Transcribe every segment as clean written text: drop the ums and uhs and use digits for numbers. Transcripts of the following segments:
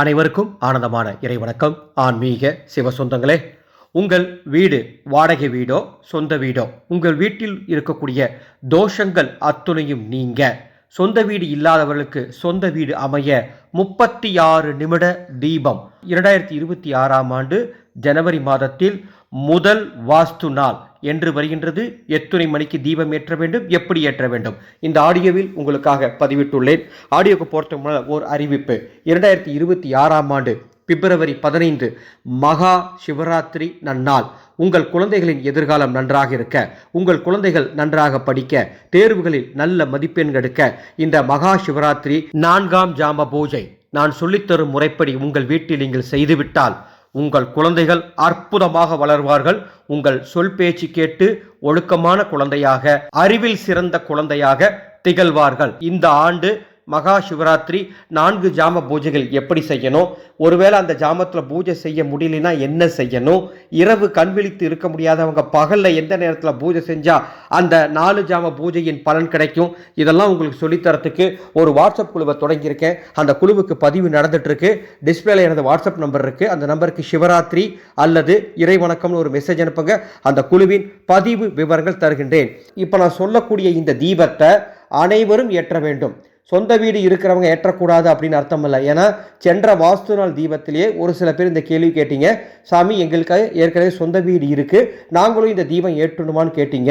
அனைவருக்கும் ஆனந்தமான இறைவணக்கம். ஆன்மீக சிவ சொந்தங்களே, உங்கள் வீடு வாடகை வீடோ சொந்த வீடோ, உங்கள் வீட்டில் இருக்கக்கூடிய தோஷங்கள் அத்துணையும் நீங்க சொந்த வீடு இல்லாதவர்களுக்கு சொந்த வீடு அமைய 36 நிமிட தீபம் 2026ஆம் ஆண்டு ஜனவரி மாதத்தில் முதல் வாஸ்து நாள் என்று வருகின்றது. எத்தனை மணிக்கு தீபம் ஏற்ற வேண்டும், எப்படி ஏற்ற வேண்டும், இந்த ஆடியோவில் உங்களுக்காக பதிவிட்டுள்ளேன். ஆடியோக்கு பொறுத்த முன்னால் ஒரு அறிவிப்பு. 2026ஆம் ஆண்டு பிப்ரவரி 15 மகா சிவராத்திரி நன்னாள். உங்கள் குழந்தைகளின் எதிர்காலம் நன்றாக இருக்க, உங்கள் குழந்தைகள் நன்றாக படிக்க, தேர்வுகளில் நல்ல மதிப்பெண் எடுக்க இந்த மகா சிவராத்திரி 4ஆம் ஜாம பூஜை நான் சொல்லித்தரும் முறைப்படி உங்கள் வீட்டில் நீங்கள் செய்துவிட்டால் உங்கள் குழந்தைகள் அற்புதமாக வளர்வார்கள். உங்கள் சொல் பேச்சு கேட்டு ஒழுக்கமான குழந்தையாக, அறிவில் சிறந்த குழந்தையாக திகழ்வார்கள். இந்த ஆண்டு மகா சிவராத்திரி 4 ஜாம பூஜைகள் எப்படி செய்யணும், ஒருவேளை அந்த ஜாமத்தில் பூஜை செய்ய முடியலனா என்ன செய்யணும், இரவு கண் விழித்து இருக்க முடியாதவங்க பகலில் எந்த நேரத்தில் பூஜை செஞ்சால் அந்த 4 ஜாம பூஜையின் பலன் கிடைக்கும், இதெல்லாம் உங்களுக்கு சொல்லித்தரத்துக்கு ஒரு வாட்ஸ்அப் குழுவை தொடங்கியிருக்கேன். அந்த குழுவுக்கு பதிவு நடந்துட்டு இருக்கு. டிஸ்பிளேல எனது வாட்ஸ்அப் நம்பர் இருக்கு. அந்த நம்பருக்கு சிவராத்திரி அல்லது இறைவணக்கம்னு ஒரு மெசேஜ் அனுப்புங்க. அந்த குழுவின் பதிவு விவரங்கள் தருகின்றேன். இப்போ நான் சொல்லக்கூடிய இந்த தீபத்தை அனைவரும் ஏற்ற வேண்டும். சொந்த வீடு இருக்கிறவங்க ஏற்றக்கூடாது அப்படின்னு அர்த்தம் இல்லை. ஏன்னா சென்ற வாஸ்து நாள் தீபத்திலேயே ஒரு சில பேர் இந்த கேள்வி கேட்டீங்க, சாமி எங்களுக்கு ஏற்கனவே சொந்த வீடு இருக்குது, நாங்களும் இந்த தீபம் ஏற்றணுமான்னு கேட்டீங்க.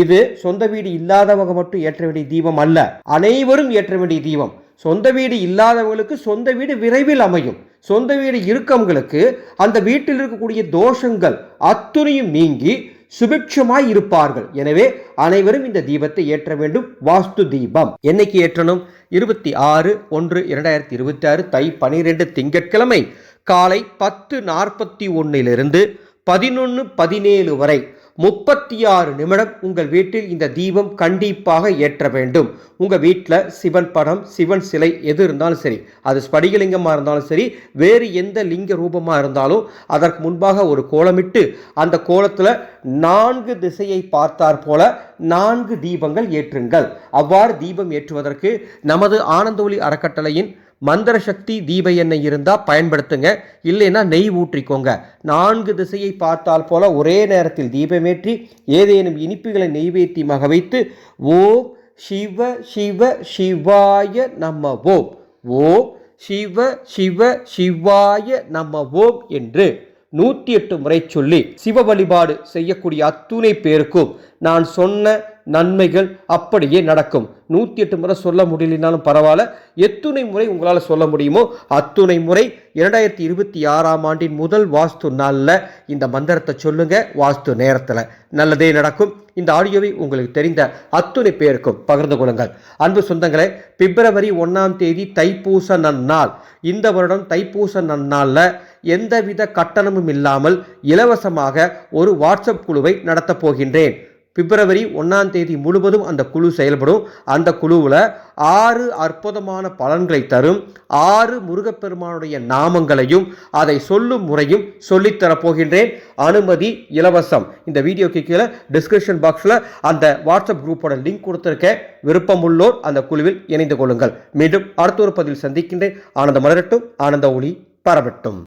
இது சொந்த வீடு இல்லாதவங்க மட்டும் ஏற்ற வேண்டிய தீபம் அல்ல, அனைவரும் ஏற்ற வேண்டிய தீபம். சொந்த வீடு இல்லாதவங்களுக்கு சொந்த வீடு விரைவில் அமையும். சொந்த வீடு இருக்கவங்களுக்கு அந்த வீட்டில் இருக்கக்கூடிய தோஷங்கள் அத்துணையும் நீங்கி சுபிட்சமாய் இருப்பார்கள். எனவே அனைவரும் இந்த தீபத்தை ஏற்ற வேண்டும். வாஸ்து தீபம் என்னைக்கு ஏற்றணும்? 26/1/2026 தை 12 திங்கட்கிழமை காலை 10:41 11:17 வரை 36 நிமிடம் உங்கள் வீட்டில் இந்த தீபம் கண்டிப்பாக ஏற்ற வேண்டும். உங்கள் வீட்டில் சிவன் படம், சிவன் சிலை எது இருந்தாலும் சரி, அது ஸ்படிகலிங்கமாக இருந்தாலும் சரி, வேறு எந்த லிங்க ரூபமாக இருந்தாலும் அதற்கு முன்பாக ஒரு கோலமிட்டு அந்த கோலத்தில் 4 திசையை பார்த்தார் போல 4 தீபங்கள் ஏற்றுங்கள். அவ்வாறு தீபம் ஏற்றுவதற்கு நமது ஆனந்த ஒளி அறக்கட்டளையின் மந்திர சக்தி தீப எண்ணெய் இருந்தால் பயன்படுத்துங்க, இல்லைன்னா நெய் ஊற்றிக்கோங்க. 4 திசையை பார்த்தால் போல ஒரே நேரத்தில் தீபமேற்றி ஏதேனும் இனிப்புகளை நெய்வேத்தியமாக வைத்து ஓம் சிவ சிவ சிவாய நம ஓம், ஓம் சிவ சிவ சிவாய நம ஓம் என்று 108 முறை சொல்லி சிவ வழிபாடு செய்யக்கூடிய அத்துணை பேருக்கும் நான் சொன்ன நன்மைகள் அப்படியே நடக்கும். 108 முறை சொல்ல முடியலனாலும் பரவாயில்ல, எத்துணை முறை உங்களால் சொல்ல முடியுமோ அத்துணை முறை 2026ஆம் ஆண்டின் முதல் வாஸ்து நாளில் இந்த மந்திரத்தை சொல்லுங்க. வாஸ்து நேரத்தில் நல்லதே நடக்கும். இந்த ஆடியோவை உங்களுக்கு தெரிந்த அத்துணை பேருக்கும் பகிர்ந்து கொள்ளுங்கள். அன்பு சொந்தங்களே, பிப்ரவரி 1ஆம் தேதி தைப்பூச நன்னாள். இந்த வருடம் தைப்பூச நன்னாளில் எந்தவித கட்டணமும் இல்லாமல் இலவசமாக ஒரு வாட்ஸ்அப் குழுவை நடத்தப் போகின்றேன். பிப்ரவரி 1ஆம் தேதி முழுவதும் அந்த குழு செயல்படும். அந்த குழுவில் 6 அற்புதமான பலன்களை தரும் 6 முருகப்பெருமானுடைய நாமங்களையும் அதை சொல்லும் முறையும் சொல்லித்தரப்போகின்றேன். அனுமதி இலவசம். இந்த வீடியோக்கு கீழே டிஸ்கிரிப்ஷன் பாக்ஸில் அந்த வாட்ஸ்அப் குரூப்போட லிங்க் கொடுத்துருக்கேன். விருப்பமுள்ளோர் அந்த குழுவில் இணைந்து கொள்ளுங்கள். மீண்டும் அடுத்த ஒரு பதிவில் சந்திக்கின்றேன். ஆனந்த மலரட்டும், ஆனந்த ஒளி பரவட்டும்.